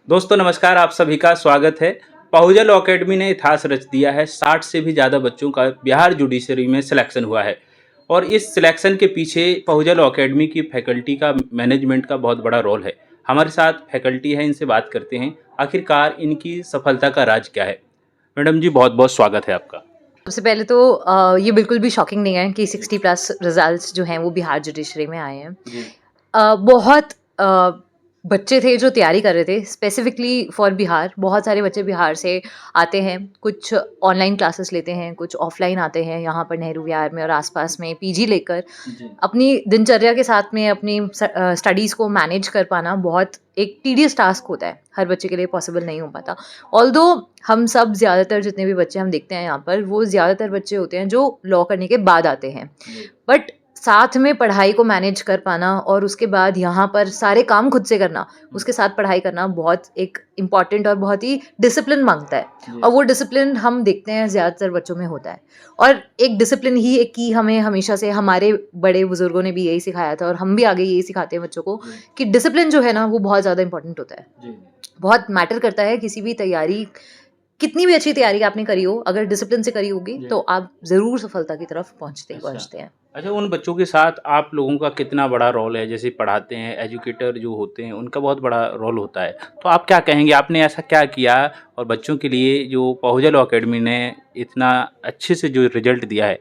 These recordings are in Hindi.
दोस्तों नमस्कार, आप सभी का स्वागत है। पहुजा लॉ अकेडमी ने इतिहास रच दिया है। 60 से भी ज़्यादा बच्चों का बिहार जुडिशरी में सिलेक्शन हुआ है और इस सिलेक्शन के पीछे पहुजा लॉ अकेडमी की फैकल्टी का, मैनेजमेंट का बहुत बड़ा रोल है। हमारे साथ फैकल्टी है, इनसे बात करते हैं आखिरकार इनकी सफलता का राज क्या है। मैडम जी, बहुत बहुत स्वागत है आपका। सबसे पहले तो ये बिल्कुल भी शॉकिंग नहीं है कि 60+ रिजल्ट्स जो हैं वो बिहार जुडिशरी में आए हैं। जी। बहुत बच्चे थे जो तैयारी कर रहे थे स्पेसिफिकली फॉर बिहार। बहुत सारे बच्चे बिहार से आते हैं, कुछ ऑनलाइन क्लासेस लेते हैं, कुछ ऑफलाइन आते हैं यहाँ पर नेहरू विहार में और आसपास में पीजी लेकर। जी। अपनी दिनचर्या के साथ में अपनी स्टडीज़ को मैनेज कर पाना बहुत एक टीडियस टास्क होता है, हर बच्चे के लिए पॉसिबल नहीं हो पाता। ऑल्दो हम सब ज़्यादातर जितने भी बच्चे हम देखते हैं यहाँ पर, वो ज़्यादातर बच्चे होते हैं जो लॉ करने के बाद आते हैं। बट साथ में पढ़ाई को मैनेज कर पाना और उसके बाद यहाँ पर सारे काम खुद से करना, उसके साथ पढ़ाई करना बहुत एक इम्पॉर्टेंट और बहुत ही डिसिप्लिन मांगता है। और वो डिसिप्लिन हम देखते हैं ज़्यादातर बच्चों में होता है। और एक डिसिप्लिन ही एक की हमें हमेशा से हमारे बड़े बुजुर्गों ने भी यही सिखाया था और हम भी आगे यही सिखाते हैं बच्चों को कि डिसिप्लिन जो है ना वो बहुत ज़्यादा इंपॉर्टेंट होता है। बहुत मैटर करता है किसी भी तैयारी, कितनी भी अच्छी तैयारी आपने करी हो, अगर डिसिप्लिन से करी होगी तो आप ज़रूर सफलता की तरफ पहुँचते ही पहुँचते हैं। अच्छा, उन बच्चों के साथ आप लोगों का कितना बड़ा रोल है? जैसे पढ़ाते हैं, एजुकेटर जो होते हैं, उनका बहुत बड़ा रोल होता है। तो आप क्या कहेंगे, आपने ऐसा क्या किया और बच्चों के लिए जो पहुजा लॉ अकेडमी ने इतना अच्छे से जो रिजल्ट दिया है,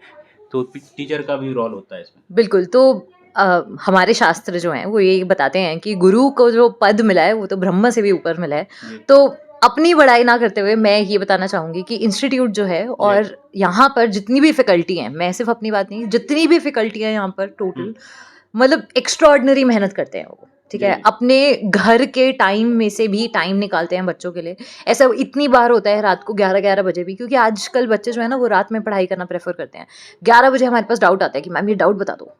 तो टीचर का भी रोल होता है इसमें? बिल्कुल, तो हमारे शास्त्र जो हैं वो यही बताते हैं कि गुरु को जो पद मिला है वो तो ब्रह्म से भी ऊपर मिला है। तो अपनी बड़ाई ना करते हुए मैं ये बताना चाहूँगी कि इंस्टीट्यूट जो है और यहाँ पर जितनी भी फैकल्टी हैं, मैं सिर्फ अपनी बात नहीं, जितनी भी फैकल्टी हैं यहाँ पर टोटल, मतलब एक्स्ट्राऑर्डिनरी मेहनत करते हैं वो, ठीक है? अपने घर के टाइम में से भी टाइम निकालते हैं बच्चों के लिए। ऐसा इतनी बार होता है रात को 11-11 बजे भी, क्योंकि आजकल बच्चे जो है ना वो रात में पढ़ाई करना प्रेफर करते हैं। 11 बजे हमारे पास डाउट आता है कि मैम ये डाउट बता दो,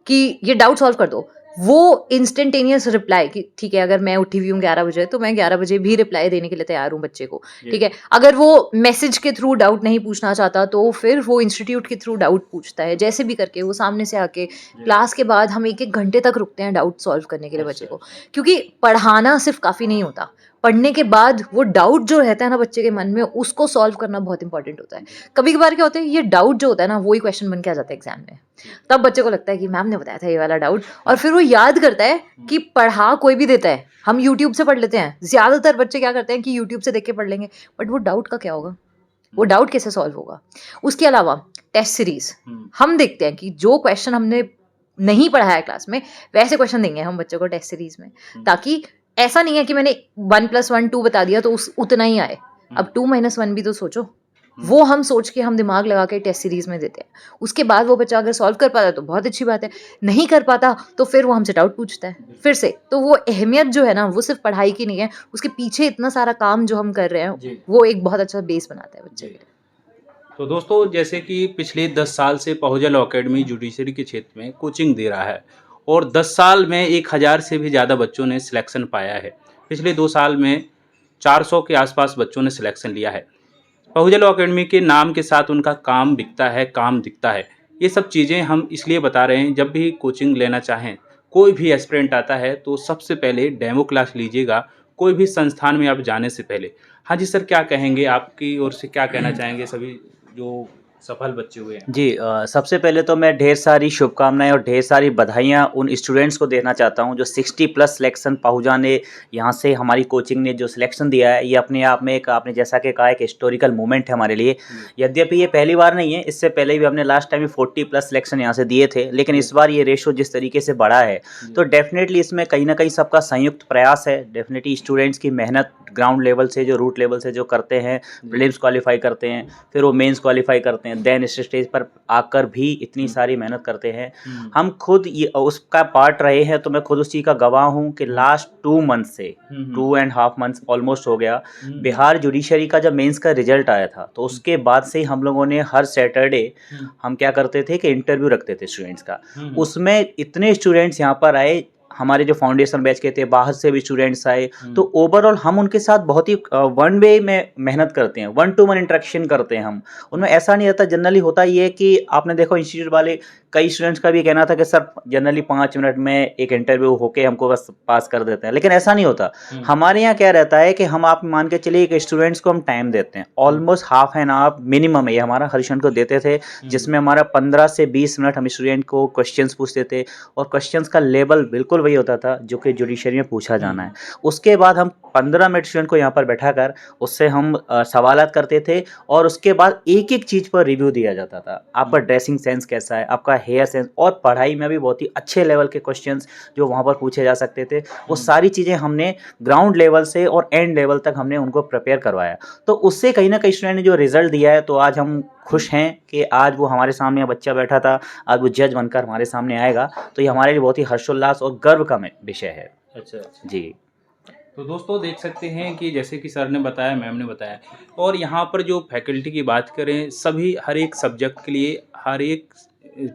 कि ये डाउट सॉल्व कर दो। वो इंस्टेंटेनियस रिप्लाई कि ठीक है, अगर मैं उठी हुई हूँ 11 बजे तो मैं 11 बजे भी रिप्लाई देने के लिए तैयार हूँ बच्चे को, ठीक है। अगर वो मैसेज के थ्रू डाउट नहीं पूछना चाहता तो फिर वो इंस्टीट्यूट के थ्रू डाउट पूछता है, जैसे भी करके वो सामने से आके क्लास के बाद हम 1-1 घंटे तक रुकते हैं डाउट सॉल्व करने के लिए बच्चे को। क्योंकि पढ़ाना सिर्फ काफ़ी नहीं होता, पढ़ने के बाद वो डाउट जो रहता है ना बच्चे के मन में, उसको सॉल्व करना बहुत इंपॉर्टेंट होता है। कभी कभार क्या होता है, ये डाउट जो होता है ना वही क्वेश्चन बन के आ जाता है एग्जाम में। तब बच्चे को लगता है कि मैम ने बताया था ये वाला डाउट, और फिर वो याद करता है कि पढ़ा कोई भी देता है, हम यूट्यूब से पढ़ लेते हैं। ज़्यादातर बच्चे क्या करते हैं कि यूट्यूब से देख के पढ़ लेंगे, बट वो डाउट का क्या होगा, वो डाउट कैसे सॉल्व होगा। उसके अलावा टेस्ट सीरीज हम देखते हैं कि जो क्वेश्चन हमने नहीं पढ़ा है क्लास में, वैसे क्वेश्चन देंगे हम बच्चों को टेस्ट सीरीज में, ताकि ऐसा नहीं है कि मैंने 1+1 2 बता दिया तो उतना ही आए। अब 2-1 भी तो सोचो। वो हम सोच के हम दिमाग लगा के टेस्ट सीरीज में देते हैं। उसके बाद वो बच्चा अगर सॉल्व कर पाता है तो बहुत अच्छी बात है, नहीं कर पाता तो फिर वो हमसे डाउट पूछता है फिर से। तो वो अहमियत जो है ना वो सिर्फ पढ़ाई की नहीं है, उसके पीछे इतना सारा काम जो हम कर रहे हैं वो एक बहुत अच्छा बेस बनाता है बच्चे के लिए। तो दोस्तों, जैसे कि पिछले 10 साल से पहुजा लॉ अकेडमी जुडिशरी के क्षेत्र में कोचिंग दे रहा है और 10 साल में 1000 से भी ज़्यादा बच्चों ने सिलेक्शन पाया है। पिछले 2 साल में 400 के आसपास बच्चों ने सिलेक्शन लिया है। पहुजा लॉ अकेडमी के नाम के साथ उनका काम बिकता है, काम दिखता है। ये सब चीज़ें हम इसलिए बता रहे हैं, जब भी कोचिंग लेना चाहें, कोई भी एस्पिरेंट आता है तो सबसे पहले डेमो क्लास लीजिएगा, कोई भी संस्थान में आप जाने से पहले। हाँ जी सर, क्या कहेंगे, आपकी ओर से क्या कहना चाहेंगे सभी जो सफल बच्चे हुए हैं? जी सबसे पहले तो मैं ढेर सारी शुभकामनाएं और ढेर सारी बधाइयां उन स्टूडेंट्स को देना चाहता हूं जो 60+ सिलेक्शन पहुजा ने यहाँ से हमारी कोचिंग ने जो सिलेक्शन दिया है। ये अपने आप में एक, आपने जैसा कि कहा, एक हिस्टोरिकल मोमेंट है हमारे लिए। यद्यपि ये पहली बार नहीं है, इससे पहले भी हमने लास्ट टाइम 40+ सिलेक्शन यहाँ से दिए थे, लेकिन इस बार ये रेशो जिस तरीके से बढ़ा है तो डेफिनेटली इसमें कहीं ना कहीं सबका संयुक्त प्रयास है। डेफिनेटली स्टूडेंट्स की मेहनत ग्राउंड लेवल से, जो रूट लेवल से जो करते हैं, प्रीलिम्स क्वालिफाई करते हैं, फिर वो मेंस क्वालिफाई करते हैं, देन इस स्टेज पर आकर भी इतनी सारी मेहनत करते हैं। हम खुद ये उसका पार्ट रहे हैं, तो मैं खुद उस चीज़ का गवाह हूँ कि लास्ट 2 मंथ से 2.5 मंथ्स ऑलमोस्ट हो गया, बिहार जुडिशरी का जब मेंस का रिजल्ट आया था तो उसके बाद से हम लोगों ने हर सैटरडे हम क्या करते थे कि इंटरव्यू रखते थे स्टूडेंट्स का। उसमें इतने स्टूडेंट्स यहाँ पर आए, हमारे जो फाउंडेशन बैच के थे, बाहर से भी स्टूडेंट्स आए, तो ओवरऑल हम उनके साथ बहुत ही वन वे में मेहनत करते हैं, वन टू वन इंटरेक्शन करते हैं हम उनमें। ऐसा नहीं रहता, जनरली होता ये है कि आपने देखो इंस्टीट्यूट वाले कई स्टूडेंट्स का भी कहना था कि सर जनरली 5 मिनट में एक इंटरव्यू होके हमको बस पास कर देते हैं, लेकिन ऐसा नहीं होता। हमारे यहाँ क्या रहता है कि हम, आप मान के चलिए, एक स्टूडेंट्स को हम टाइम देते हैं almost half an hour minimum ये हमारा हर स्टूडेंट को देते थे, जिसमें हमारा 15 से 20 मिनट हम स्टूडेंट को क्वेश्चंस पूछते थे, और क्वेश्चंस का लेवल बिल्कुल वही होता था जो कि जुडिशरी में पूछा जाना है। उसके बाद हम 15 मिनट स्टूडेंट को यहाँ पर बैठा कर उससे हम सवालात करते थे, और उसके बाद एक एक चीज़ पर रिव्यू दिया जाता था। आपका ड्रेसिंग सेंस कैसा है, आपका हेयर सेंस, और पढ़ाई में भी बहुत ही अच्छे लेवल के क्वेश्चंस जो वहाँ पर पूछे जा सकते थे, वो सारी चीज़ें हमने ग्राउंड लेवल से और एंड लेवल तक हमने उनको प्रिपेयर करवाया। तो उससे कहीं ना कहीं स्टूडेंट ने जो रिजल्ट दिया है, तो आज हम खुश हैं कि आज वो हमारे सामने बच्चा बैठा था, आज वो जज बनकर हमारे सामने आएगा, तो ये हमारे लिए बहुत ही हर्षोल्लास और गर्व का विषय है। अच्छा जी। तो दोस्तों देख सकते हैं कि जैसे कि सर ने बताया, मैम ने बताया, और यहाँ पर जो फैकल्टी की बात करें, सभी हर एक सब्जेक्ट के लिए हर एक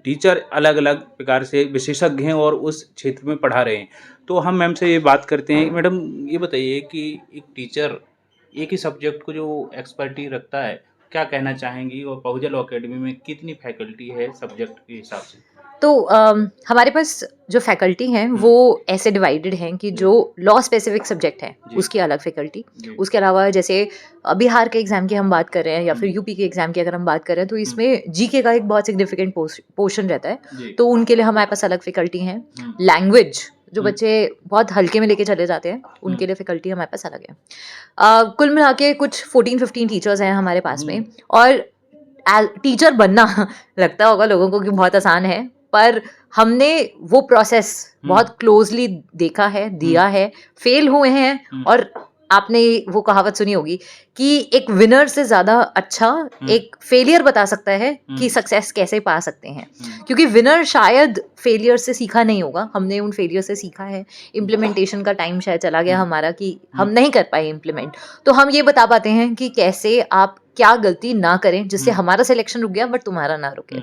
टीचर अलग अलग प्रकार से विशेषज्ञ हैं और उस क्षेत्र में पढ़ा रहे हैं। तो हम मैम से ये बात करते हैं। मैडम ये बताइए कि एक टीचर एक ही सब्जेक्ट को जो एक्सपर्टी रखता है, क्या कहना चाहेंगी, और पहुजा लॉ अकेडमी में कितनी फैकल्टी है सब्जेक्ट के हिसाब से? तो हमारे पास जो फैकल्टी हैं वो ऐसे डिवाइडेड हैं कि जो लॉ स्पेसिफिक सब्जेक्ट है उसकी अलग फैकल्टी, उसके अलावा जैसे बिहार के एग्ज़ाम की हम बात कर रहे हैं या फिर यूपी के एग्ज़ाम की अगर हम बात कर रहे हैं, तो इसमें जीके का एक बहुत सिग्निफिकेंट पोर्शन रहता है, तो उनके लिए हमारे पास अलग फैकल्टी हैं। लैंग्वेज जो बच्चे बहुत हल्के में लेके चले जाते हैं, उनके लिए फैकल्टी हमारे पास अलग है। कुल मिला के कुछ 14-15 टीचर्स हैं हमारे पास में, और टीचर बनना लगता होगा लोगों को कि बहुत आसान है, पर हमने वो प्रोसेस बहुत क्लोजली देखा है, दिया है, फेल हुए हैं, और आपने वो कहावत सुनी होगी कि एक विनर से ज़्यादा अच्छा एक फेलियर बता सकता है कि सक्सेस कैसे पा सकते हैं, क्योंकि विनर शायद फेलियर से सीखा नहीं होगा, हमने उन फेलियर से सीखा है। इम्प्लीमेंटेशन का टाइम शायद चला गया हमारा कि हम नहीं कर पाए इम्प्लीमेंट, तो हम ये बता पाते हैं कि कैसे आप क्या गलती ना करें जिससे हमारा सिलेक्शन रुक गया बट तुम्हारा ना रुके।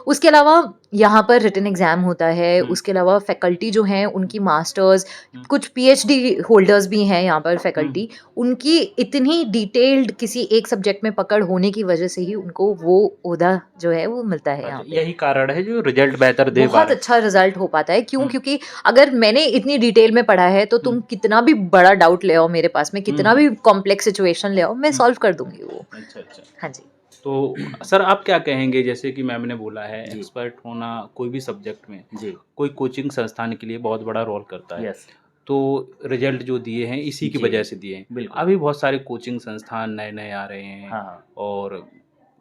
उसके अलावा यहाँ पर रिटन एग्जाम होता है, उसके अलावा फैकल्टी जो हैं उनकी मास्टर्स, कुछ पीएचडी होल्डर्स भी हैं यहाँ पर फैकल्टी, उनकी इतनी डिटेल्ड किसी एक सब्जेक्ट में पकड़ होने की वजह से ही उनको वो ओहदा जो है वो मिलता है यहाँ पे। यही कारण है जो रिजल्ट बेहतर दे पा बहुत रहे हैं। अच्छा रिजल्ट हो पाता है। क्यों? क्योंकि अगर मैंने इतनी डिटेल में पढ़ा है तो तुम कितना भी बड़ा डाउट ले आओ मेरे पास में, कितना भी कॉम्प्लेक्स सिचुएशन ले आओ, मैं सॉल्व कर दूंगी वो। अच्छा अच्छा। हाँ जी। तो सर आप क्या कहेंगे, जैसे कि मैम ने बोला है एक्सपर्ट होना कोई भी सब्जेक्ट में, जी। कोई कोचिंग संस्थान के लिए बहुत बड़ा रोल करता है। यस। तो रिजल्ट जो दिए हैं इसी की जी, वजह से दिए हैं। बिल्कुल। अभी बहुत सारे कोचिंग संस्थान नए नए आ रहे हैं, हाँ, और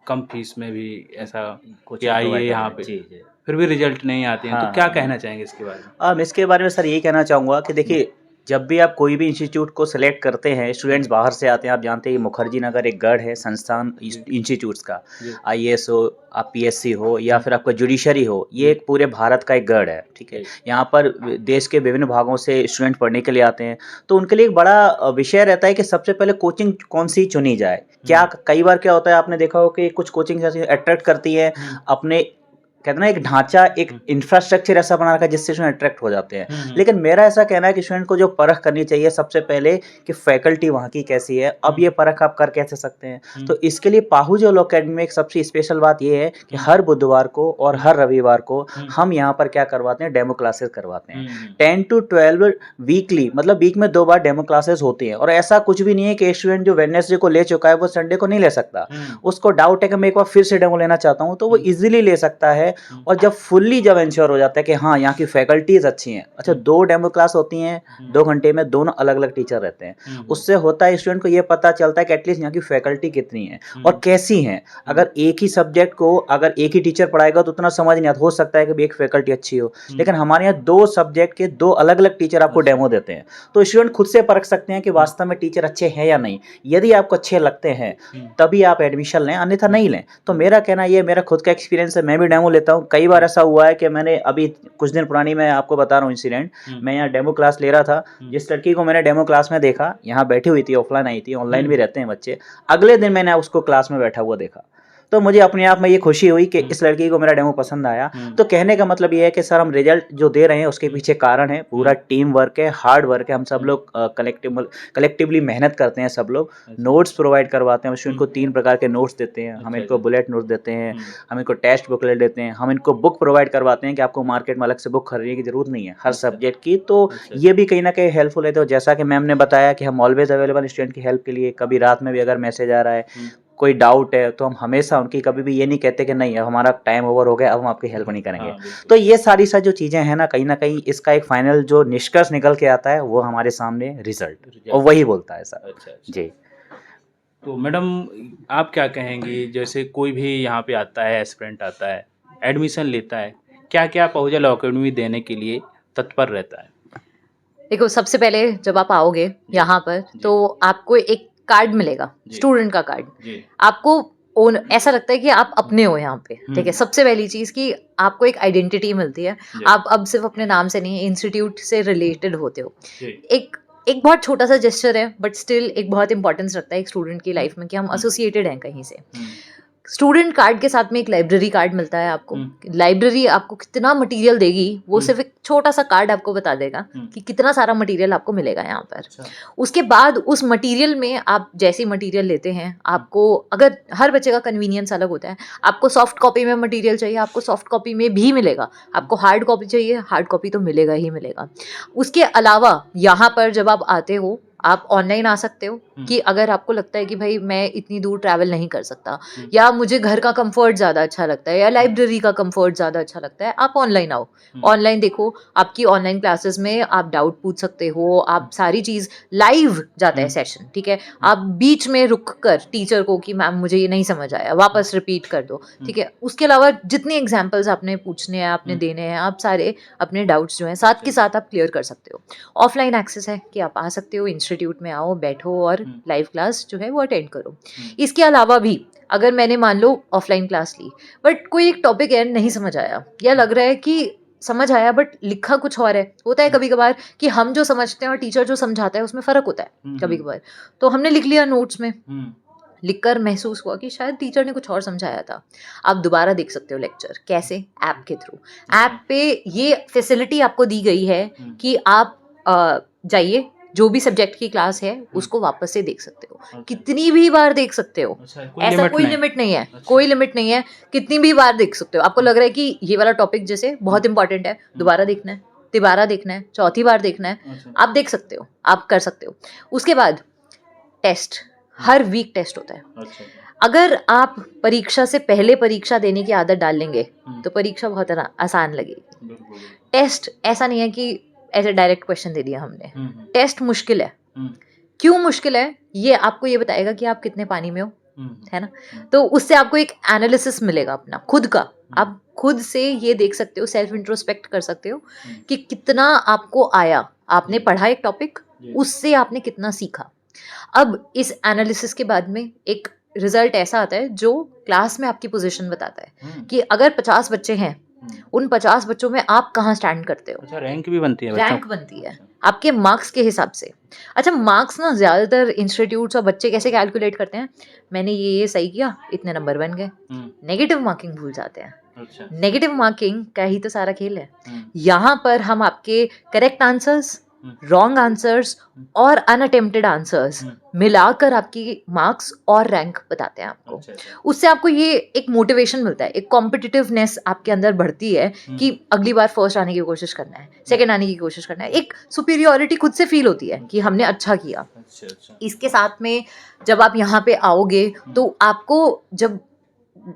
कम फीस में भी ऐसा कि कोचिंग आइए प्रोवाइड यहाँ कर पे, रहे हैं। जी, जी। फिर भी रिजल्ट नहीं आते हैं। हाँ, तो क्या हाँ, कहना चाहेंगे इसके बारे में? इसके बारे में सर यही कहना चाहूँगा कि देखिए, जब भी आप कोई भी इंस्टीट्यूट को सिलेक्ट करते हैं, स्टूडेंट्स बाहर से आते हैं, आप जानते हैं कि मुखर्जी नगर एक गढ़ है संस्थान इंस्टीट्यूट्स का, आईएएस हो, आप पीएससी हो, या फिर आपका जुडिशरी हो, ये एक पूरे भारत का एक गढ़ है, ठीक है। यहाँ पर देश के विभिन्न भागों से स्टूडेंट पढ़ने के लिए आते हैं, तो उनके लिए एक बड़ा विषय रहता है कि सबसे पहले कोचिंग कौन सी चुनी जाए। क्या कई बार क्या होता है, आपने देखा हो कि कुछ कोचिंग ऐसी अट्रैक्ट करती है अपने, कहते हैं ना, एक ढांचा, एक इंफ्रास्ट्रक्चर ऐसा बना रखा है जिससे स्टूडेंट अट्रैक्ट हो जाते हैं। लेकिन मेरा ऐसा कहना है कि स्टूडेंट को जो परख करनी चाहिए सबसे पहले कि फैकल्टी वहाँ की कैसी है। अब ये परख आप कर कैसे सकते हैं, तो इसके लिए पाहुजा लॉ अकेडमी में एक सबसे स्पेशल बात ये है कि हर बुधवार को और हर रविवार को हम यहाँ पर क्या करवाते हैं, डेमो क्लासेस करवाते हैं। 10 to 12 वीकली, मतलब वीक में 2 बार डेमो क्लासेस होती हैं। और ऐसा कुछ भी नहीं है कि स्टूडेंट जो वेडनेसडे को ले चुका है वो संडे को नहीं ले सकता। उसको डाउट है कि मैं एक बार फिर से डेमो लेना चाहता हूँ, तो वो इजीली ले सकता है। और जब फुल्ली जब इंश्योर हो जाता है कि हाँ यहाँ की फैकल्टीज अच्छी हैं, अच्छा 2 डेमो क्लास होती हैं, 2 घंटे में दोनों अलग अलग टीचर रहते हैं, उससे होता है स्टूडेंट को ये पता चलता है कि एटलीस्ट यहाँ की फैकल्टी कितनी है और कैसी हैं। अगर एक ही सब्जेक्ट को अगर एक ही टीचर पढ़ाएगा तो उतना समझ नहीं आता, हो सकता है कि एक फैकल्टी अच्छी हो, लेकिन हमारे यहाँ 2 सब्जेक्ट के 2 अलग अलग टीचर आपको डेमो देते हैं, तो स्टूडेंट खुद से परख सकते हैं कि वास्तव में टीचर अच्छे हैं या नहीं। यदि आपको अच्छे लगते हैं तभी आप एडमिशन लें, अन्यथा नहीं लें। तो मेरा कहना ये, मेरा खुद का एक्सपीरियंस है, मैं भी डेमो लेता हूँ। कई बार ऐसा हुआ है कि मैंने अभी कुछ दिन पुरानी, मैं आपको बता रहा हूँ इंसिडेंट, मैं यहाँ डेमो क्लास ले रहा था, जिस लड़की को मैंने डेमो क्लास में देखा, यहाँ बैठी हुई थी, ऑफलाइन आई थी, ऑनलाइन भी रहते हैं बच्चे, अगले दिन मैंने उसको क्लास में बैठा हुआ देखा। तो मुझे अपने आप में ये खुशी हुई कि इस लड़की को मेरा डेमो पसंद आया। तो कहने का मतलब ये है कि सर हम रिजल्ट जो दे रहे हैं उसके पीछे कारण है, पूरा टीम वर्क है, हार्ड वर्क है, हम सब लोग कलेक्टिवली मेहनत करते हैं, सब लोग नोट्स प्रोवाइड करवाते हैं, स्टूडेंट को 3 प्रकार के नोट्स देते हैं, हम इनको बुलेट नोट्स देते हैं, हम इनको टेस्ट बुकलेट देते हैं, हम इनको बुक प्रोवाइड करवाते हैं कि आपको मार्केट में अलग से बुक खरीदने की जरूरत नहीं है हर सब्जेक्ट की। तो ये भी कहीं ना कहीं हेल्पफुल है। तो जैसा कि मैम ने बताया कि हम ऑलवेज अवेलेबल स्टूडेंट की हेल्प के लिए, कभी रात में भी अगर मैसेज आ रहा है, कोई डाउट है, तो हम हमेशा उनकी कभी भी ये नहीं कहते कि नहीं अब हमारा टाइम ओवर हो गया, अब हम आपकी हेल्प नहीं करेंगे। तो ये सारी जो चीज़ें हैं ना कहीं इसका एक फाइनल जो निष्कर्ष निकल के आता है वो हमारे सामने रिजल्ट और वही बोलता है सर। जी। तो मैडम आप क्या कहेंगी, जैसे कोई भी यहाँ पे आता है, एस्पिरेंट आता है, एडमिशन लेता है, क्या क्या पहुँचा लॉ अकेडमी देने के लिए तत्पर रहता है? देखो, सबसे पहले जब आप आओगे यहाँ पर तो आपको एक कार्ड मिलेगा, स्टूडेंट का कार्ड। आपको ऐसा लगता है कि आप अपने हो यहाँ पे, ठीक है। सबसे पहली चीज कि आपको एक आइडेंटिटी मिलती है, आप अब सिर्फ अपने नाम से नहीं, इंस्टीट्यूट से रिलेटेड होते हो। एक बहुत छोटा सा जेस्चर है बट स्टिल एक बहुत इंपॉर्टेंस रखता है एक स्टूडेंट की लाइफ में कि हम एसोसिएटेड हैं कहीं से। स्टूडेंट कार्ड के साथ में एक लाइब्रेरी कार्ड मिलता है आपको। लाइब्रेरी आपको कितना मटेरियल देगी वो सिर्फ एक छोटा सा कार्ड आपको बता देगा कि कितना सारा मटेरियल आपको मिलेगा यहाँ पर। उसके बाद उस मटेरियल में आप जैसी मटेरियल लेते हैं, आपको अगर हर बच्चे का कन्वीनियंस अलग होता है, आपको सॉफ्ट कॉपी में मटेरियल चाहिए, आपको सॉफ्ट कॉपी में भी मिलेगा, आपको हार्ड कॉपी चाहिए, हार्ड कॉपी तो मिलेगा ही मिलेगा। उसके अलावा यहाँ पर जब आप आते हो, आप ऑनलाइन आ सकते हो कि अगर आपको लगता है कि भाई मैं इतनी दूर ट्रैवल नहीं कर सकता, या मुझे घर का कंफर्ट ज़्यादा अच्छा लगता है, या लाइब्रेरी का कंफर्ट ज़्यादा अच्छा लगता है, आप ऑनलाइन आओ। ऑनलाइन देखो, आपकी ऑनलाइन क्लासेस में आप डाउट पूछ सकते हो, आप सारी चीज़ लाइव जाता है सेशन, ठीक है। आप बीच में रुक कर टीचर को कि मैम मुझे ये नहीं समझ आया, वापस रिपीट कर दो, ठीक है। उसके अलावा जितने एग्जाम्पल्स आपने पूछने हैं, आपने देने हैं, आप सारे अपने डाउट्स जो हैं साथ के साथ आप क्लियर कर सकते हो। ऑफलाइन एक्सेस है कि आप आ सकते हो, इंस्टीट्यूट में आओ, बैठो और लाइव क्लास जो है वो अटेंड करो। इसके अलावा भी अगर मैंने मान लो ऑफलाइन क्लास ली बट कोई एक टॉपिक है नहीं समझ आया, या लग रहा है कि समझ आया बट लिखा कुछ और है, होता है कभी कभार कि हम जो समझते हैं और टीचर जो समझाता है उसमें फ़र्क होता है कभी कभार, तो हमने लिख लिया नोट्स में, लिखकर महसूस हुआ कि शायद टीचर ने कुछ और समझाया था। आप दोबारा देख सकते हो लेक्चर, कैसे? ऐप के थ्रू। ऐप पे ये फैसिलिटी आपको दी गई है कि आप जाइए, जो भी सब्जेक्ट की क्लास है उसको वापस से देख सकते हो, कितनी भी बार देख सकते हो, ऐसा कोई लिमिट नहीं है, कोई लिमिट नहीं है, कितनी भी बार देख सकते हो। आपको लग रहा है कि ये वाला टॉपिक जैसे बहुत इंपॉर्टेंट है, दोबारा देखना है, तिबारा देखना है, चौथी बार देखना है, आप देख सकते हो, आप कर सकते हो। उसके बाद टेस्ट, हर वीक टेस्ट होता है। अगर आप परीक्षा से पहले परीक्षा देने की आदत डाल लेंगे तो परीक्षा बहुत आसान लगेगी। टेस्ट ऐसा नहीं है कि ऐसे डायरेक्ट क्वेश्चन दे दिया हमने, टेस्ट मुश्किल है। क्यों मुश्किल है ये आपको ये बताएगा कि आप कितने पानी में हो, है ना। तो उससे आपको एक एनालिसिस मिलेगा अपना खुद का, आप खुद से ये देख सकते हो, सेल्फ इंट्रोस्पेक्ट कर सकते हो कि कितना आपको आया, आपने पढ़ा एक टॉपिक, उससे आपने कितना सीखा। अब इस एनालिसिस के बाद में एक रिजल्ट ऐसा आता है जो क्लास में आपकी पोजीशन बताता है कि अगर 50 बच्चे हैं, उन 50 बच्चों में आप कहाँ स्टैंड करते हो। अच्छा, रैंक भी बनती है? रैंक बनती है आपके मार्क्स के हिसाब से। अच्छा, मार्क्स ना ज़्यादातर इंस्टीट्यूट्स और बच्चे कैसे कैलकुलेट करते हैं, मैंने ये सही किया, इतने नंबर बन गए। नेगेटिव मार्किंग भूल जाते हैं। नेगेटिव मार्किंग का ही तो सारा खेल है। यहाँ पर हम आपके करेक्ट आंसर्स, रॉन्ग आंसर्स और अनअटेम्प्टेड आंसर्स मिलाकर आपकी मार्क्स और रैंक बताते हैं आपको। उससे आपको ये एक मोटिवेशन मिलता है, एक कॉम्पिटिटिवनेस आपके अंदर बढ़ती है कि अगली बार फर्स्ट आने की कोशिश करना है, सेकंड आने की कोशिश करना है। एक सुपीरियॉरिटी खुद से फील होती है कि हमने अच्छा किया। इसके साथ में जब आप यहाँ पे आओगे तो आपको, जब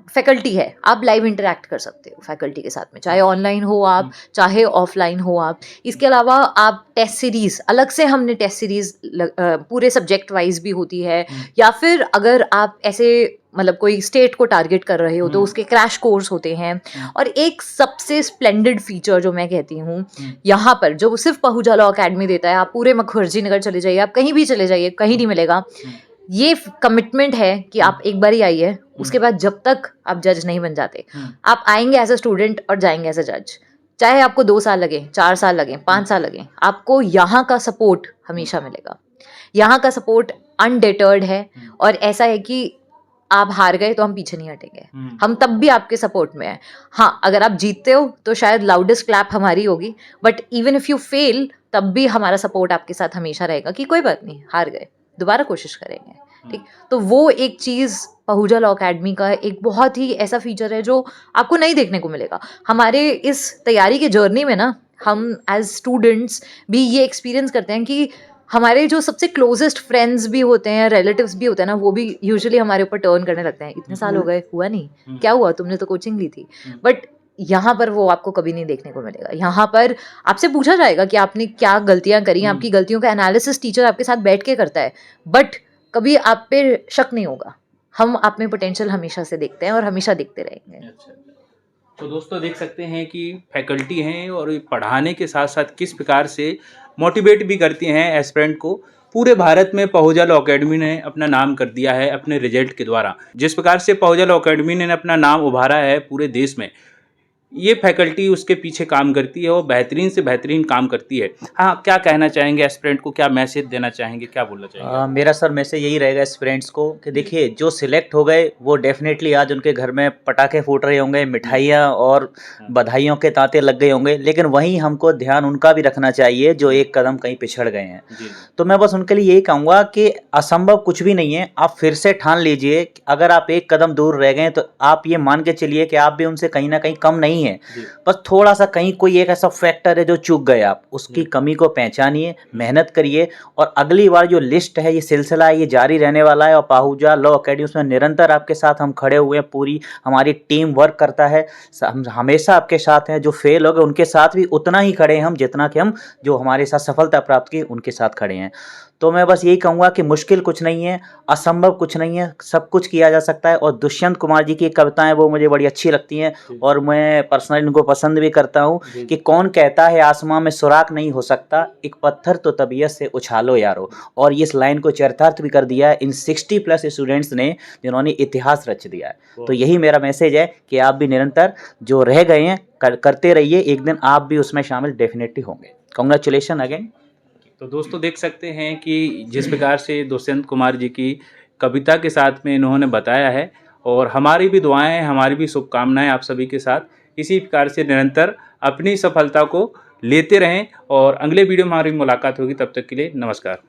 फैकल्टी है, आप लाइव इंटरेक्ट कर सकते हो फैकल्टी के साथ में, चाहे ऑनलाइन हो आप, चाहे ऑफलाइन हो आप। इसके अलावा आप टेस्ट सीरीज़, अलग से हमने टेस्ट सीरीज़ पूरे सब्जेक्ट वाइज भी होती है, या फिर अगर आप ऐसे मतलब कोई स्टेट को टारगेट कर रहे हो तो उसके क्रैश कोर्स होते हैं। और एक सबसे स्प्लेंडेड फीचर जो मैं कहती हूँ यहाँ पर, जो सिर्फ पहुजा लॉ अकेडमी देता है, आप पूरे मखर्जी नगर चले जाइए, आप कहीं भी चले जाइए, कहीं नहीं मिलेगा, ये कमिटमेंट है कि आप एक बार ही आइए, उसके बाद जब तक आप जज नहीं बन जाते, आप आएंगे एज अ स्टूडेंट और जाएंगे एज अ जज। चाहे आपको 2 साल लगे, 4 साल लगे, 5 साल लगे, आपको यहाँ का सपोर्ट हमेशा मिलेगा। यहाँ का सपोर्ट अनडिटर्ड है और ऐसा है कि आप हार गए तो हम पीछे नहीं हटेंगे, हम तब भी आपके सपोर्ट में हैं। हाँ, अगर आप जीतते हो तो शायद लाउडेस्ट क्लैप हमारी होगी, but even if you fail तब भी हमारा सपोर्ट आपके साथ हमेशा रहेगा कि कोई बात नहीं, हार गए, दोबारा कोशिश करेंगे। ठीक, तो वो एक चीज़ पहूजा लॉ अकेडमी का एक बहुत ही ऐसा फीचर है जो आपको नहीं देखने को मिलेगा। हमारे इस तैयारी के जर्नी में ना, हम एज स्टूडेंट्स भी ये एक्सपीरियंस करते हैं कि हमारे जो सबसे क्लोजेस्ट फ्रेंड्स भी होते हैं, रिलेटिव्स भी होते हैं ना, वो भी यूजुअली हमारे ऊपर टर्न करने लगते हैं, इतने साल हो गए, हुआ नहीं, क्या हुआ, तुमने तो कोचिंग ली थी। बट यहाँ पर वो आपको कभी नहीं देखने को मिलेगा। यहाँ पर आपसे पूछा जाएगा कि आपने क्या गलतियाँ करी, आपकी गलतियों का एनालिसिस टीचर आपके साथ बैठ के करता है, बट कभी आप पे शक नहीं होगा। हम आप में पोटेंशियल हमेशा से देखते हैं और हमेशा देखते रहेंगे। अच्छा, तो दोस्तों देख सकते हैं कि फैकल्टी हैं और ये पढ़ाने के साथ साथ किस प्रकार से मोटिवेट भी करती हैं एस्पिरेंट को। पूरे भारत में पहूजा लॉ अकेडमी ने अपना नाम कर दिया है अपने रिजल्ट के द्वारा। जिस प्रकार से पहूजा लॉ अकेडमी ने अपना नाम उभारा है पूरे देश में, ये फैकल्टी उसके पीछे काम करती है और बेहतरीन से बेहतरीन काम करती है। हाँ, क्या कहना चाहेंगे एस्पिरेंट को, क्या मैसेज देना चाहेंगे, क्या बोलना चाहेंगे? मेरा सर मैसेज यही रहेगा एस्पिरेंट्स को कि देखिए, जो सिलेक्ट हो गए वो डेफिनेटली आज उनके घर में पटाखे फूट रहे होंगे, मिठाइयाँ और बधाइयों के तांते लग गए होंगे, लेकिन वहीं हमको ध्यान उनका भी रखना चाहिए जो एक कदम कहीं पिछड़ गए हैं। तो मैं बस उनके लिए यही कहूँगा कि असंभव कुछ भी नहीं है। आप फिर से ठान लीजिए, अगर आप एक कदम दूर रह गए तो आप ये मान के चलिए कि आप भी उनसे कहीं ना कहीं कम नहीं है। बस थोड़ा सा कहीं कोई एक ऐसा फैक्टर है जो चूक गए, आप उसकी कमी को पहचानिए, मेहनत करिए, और अगली बार जो लिस्ट है, ये सिलसिला है, ये जारी रहने वाला है। और पहूजा लॉ अकेडमी उसमें निरंतर आपके साथ हम खड़े हुए हैं, पूरी हमारी टीम वर्क करता है, हम हमेशा आपके साथ हैं। जो फेल हो गए उनके साथ भी उतना ही खड़े हैं हम, जितना कि हम जो हमारे साथ सफलता प्राप्त की उनके साथ खड़े हैं। तो मैं बस यही कहूँगा कि मुश्किल कुछ नहीं है, असंभव कुछ नहीं है, सब कुछ किया जा सकता है। और दुष्यंत कुमार जी की कविताएं वो मुझे बड़ी अच्छी लगती हैं और मैं पर्सनली उनको पसंद भी करता हूँ कि कौन कहता है आसमां में सुराख नहीं हो सकता, एक पत्थर तो तबीयत से उछालो यारो। और इस लाइन को चरितार्थ भी कर दिया है इन 60+ स्टूडेंट्स ने, जिन्होंने इतिहास रच दिया है। तो यही मेरा मैसेज है कि आप भी निरंतर जो रह गए हैं करते रहिए, एक दिन आप भी उसमें शामिल डेफिनेटली होंगे। Congratulation again. तो दोस्तों देख सकते हैं कि जिस प्रकार से दुष्यंत कुमार जी की कविता के साथ में इन्होंने बताया है, और हमारी भी दुआएं, हमारी भी शुभकामनाएं आप सभी के साथ इसी प्रकार से निरंतर अपनी सफलता को लेते रहें। और अगले वीडियो में हमारी मुलाकात होगी, तब तक के लिए नमस्कार।